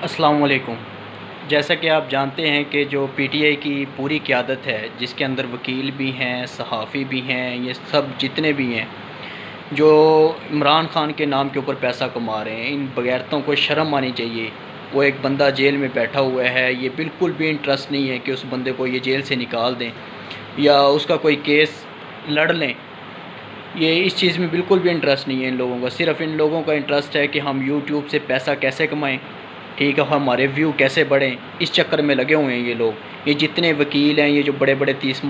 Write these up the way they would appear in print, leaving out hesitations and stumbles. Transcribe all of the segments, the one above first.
अस्सलाम वालेकुम। जैसा कि आप जानते हैं कि जो पीटीआई की पूरी क़यादत है, जिसके अंदर वकील भी हैं, सहाफ़ी भी हैं, ये सब जितने भी हैं, जो इमरान खान के नाम के ऊपर पैसा कमा रहे हैं, इन बग़ैरतों को शर्म आनी चाहिए। वो एक बंदा जेल में बैठा हुआ है, ये बिल्कुल भी इंटरेस्ट नहीं है कि उस बंदे को ये जेल से निकाल दें या उसका कोई केस लड़ लें। ये इस चीज़ में बिल्कुल भी इंटरेस्ट नहीं है इन लोगों का। सिर्फ़ इन लोगों का इंटरेस्ट है कि हम यूट्यूब से पैसा कैसे कमाएँ, ठीक है, हमारे व्यू कैसे बढ़ें, इस चक्कर में लगे हुए हैं ये लोग। ये जितने वकील हैं, ये जो बड़े-बड़े तीस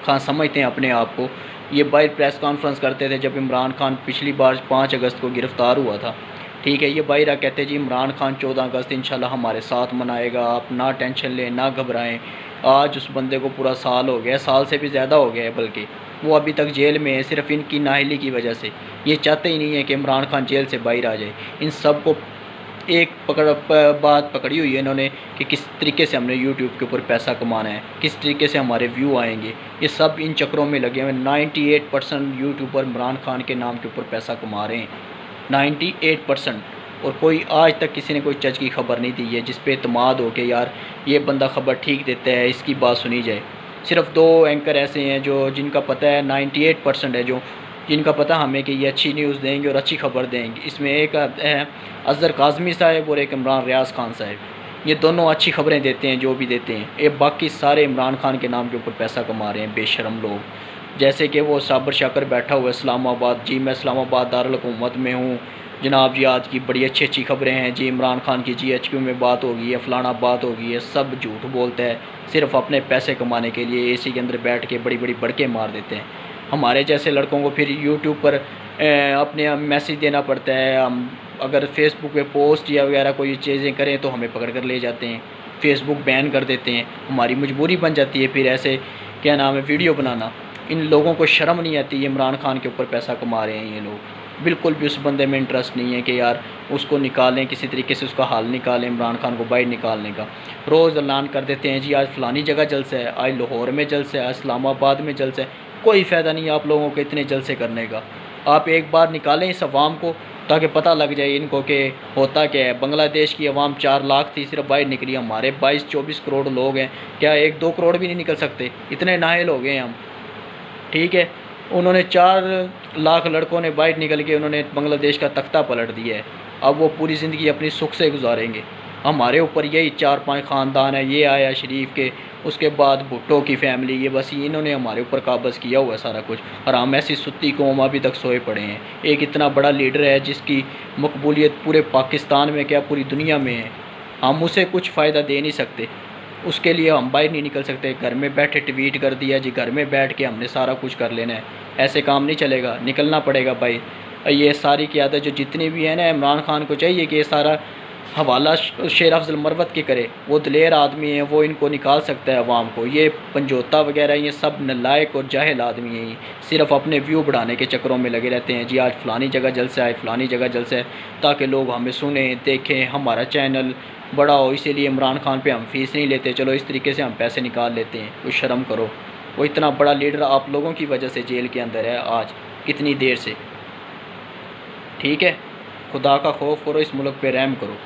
खां समझते हैं अपने आप को, ये बाहर प्रेस कॉन्फ्रेंस करते थे जब इमरान खान पिछली बार 5 अगस्त को गिरफ़्तार हुआ था, ठीक है। ये बाहर कहते जी इमरान खान 14 अगस्त इंशाल्लाह हमारे साथ मनाएगा, आप ना टेंशन लें, ना घबराएँ। आज उस बंदे को पूरा साल हो गया, साल से भी ज़्यादा हो गया है बल्कि। वो अभी तक जेल में है, सिर्फ़ इनकी नाअहली की वजह से। ये चाहते ही नहीं है कि इमरान खान जेल से बाहर आ जाए। इन सब को एक बात पकड़ी हुई है इन्होंने कि किस तरीके से हमने यूट्यूब के ऊपर पैसा कमाना है, किस तरीके से हमारे व्यू आएंगे। ये सब इन चक्रों में लगे हुए हैं। 98% यूट्यूबर इमरान खान के नाम के ऊपर पैसा कमा रहे हैं, 98%। और कोई आज तक किसी ने कोई चज की खबर नहीं दी है जिस पे एतमाद हो के यार ये बंदा खबर ठीक देता है, इसकी बात सुनी जाए। सिर्फ़ 2 एंकर ऐसे हैं जो जिनका पता है, 98% है जो जिनका पता हमें कि ये अच्छी न्यूज़ देंगे और अच्छी खबर देंगे। इसमें एक है अज़हर काज़मी साहब और एक इमरान रियाज़ खान साहब। ये दोनों अच्छी खबरें देते हैं, जो भी देते हैं। ये बाकी सारे इमरान खान के नाम के ऊपर पैसा कमा रहे हैं, बेशरम लोग। जैसे कि वो साबर शाकर बैठा हुआ है इस्लामाबाद, जी मैं इस्लामाबाद दारुल हुकूमत में हूँ जनाब जी, आज की बड़ी अच्छी खबरें हैं जी, इमरान खान की जीएचक्यू में बात होगी है, फ़लाना बात होगी है। सब झूठ बोलता है, सिर्फ़ अपने पैसे कमाने के लिए एसी के अंदर बैठ के बड़ी-बड़ी बड़के मार देते हैं। हमारे जैसे लड़कों को फिर यूट्यूब पर अपने मैसेज देना पड़ता है। हम अगर फेसबुक पे पोस्ट या वगैरह कोई चीज़ें करें तो हमें पकड़ कर ले जाते हैं, फेसबुक बैन कर देते हैं। हमारी मजबूरी बन जाती है फिर ऐसे क्या नाम है वीडियो बनाना। इन लोगों को शर्म नहीं आती, ये इमरान खान के ऊपर पैसा कमा रहे हैं ये लोग। बिल्कुल भी उस बंदे में इंटरेस्ट नहीं है कि यार उसको निकालें, किसी तरीके से उसका हाल निकालें, इमरान खान को बाहर निकालने का। रोज़ ऐलान कर देते हैं जी आज फ़लानी जगह जलसा है, आज लाहौर में जलसा है, आज इस्लामाबाद में जलसा है। कोई फ़ायदा नहीं है आप लोगों को इतने जलसे करने का। आप एक बार निकालें इस अवाम को ताकि पता लग जाए इनको कि होता क्या है। बांग्लादेश की अवाम 4 लाख थी, सिर्फ बाहर निकली। हमारे 22-24 करोड़ लोग हैं, क्या 1-2 करोड़ भी नहीं निकल सकते? इतने नाअहल हो गए हैं हम, ठीक है। उन्होंने 4 लाख लड़कों ने बाहर निकल के उन्होंने बांग्लादेश का तख्ता पलट दिया है। अब वो पूरी ज़िंदगी अपनी सुख से गुजारेंगे। हमारे ऊपर यही 4-5 ख़ानदान है, ये आया शरीफ के, उसके बाद भुट्टो की फैमिली, ये बस इन्होंने हमारे ऊपर काबज़ किया हुआ है सारा कुछ। और हम ऐसी सुत्ती कौम अभी तक सोए पड़े हैं। एक इतना बड़ा लीडर है जिसकी मकबूलियत पूरे पाकिस्तान में क्या पूरी दुनिया में है, हम उसे कुछ फ़ायदा दे नहीं सकते। उसके लिए हम बाहर नहीं निकल सकते। घर में बैठे ट्वीट कर दिया जी, घर में बैठ के हमने सारा कुछ कर लेना है। ऐसे काम नहीं चलेगा, निकलना पड़ेगा भाई। ये सारी क़यादत जो जितनी भी है ना, इमरान खान को चाहिए कि ये सारा हवाला शेर अफजल मरवत के करे। वो दलेर आदमी है, वो इनको निकाल सकता है अवाम को। ये पंजोता वगैरह ये सब नालायक और जाहिल आदमी हैं। सिर्फ़ अपने व्यू बढ़ाने के चक्करों में लगे रहते हैं जी, आज फ़लानी जगह जलसा है, फ़लानी जगह जलसा है, ताकि लोग हमें सुनें, देखें, हमारा चैनल बड़ा हो। इसीलिए इमरान खान पे हम फ़ीस नहीं लेते, चलो इस तरीके से हम पैसे निकाल लेते हैं। कोई शर्म करो। वो इतना बड़ा लीडर आप लोगों की वजह से जेल के अंदर है आज इतनी देर से, ठीक है। खुदा का खौफ करो, इस मुल्क पे रहम करो।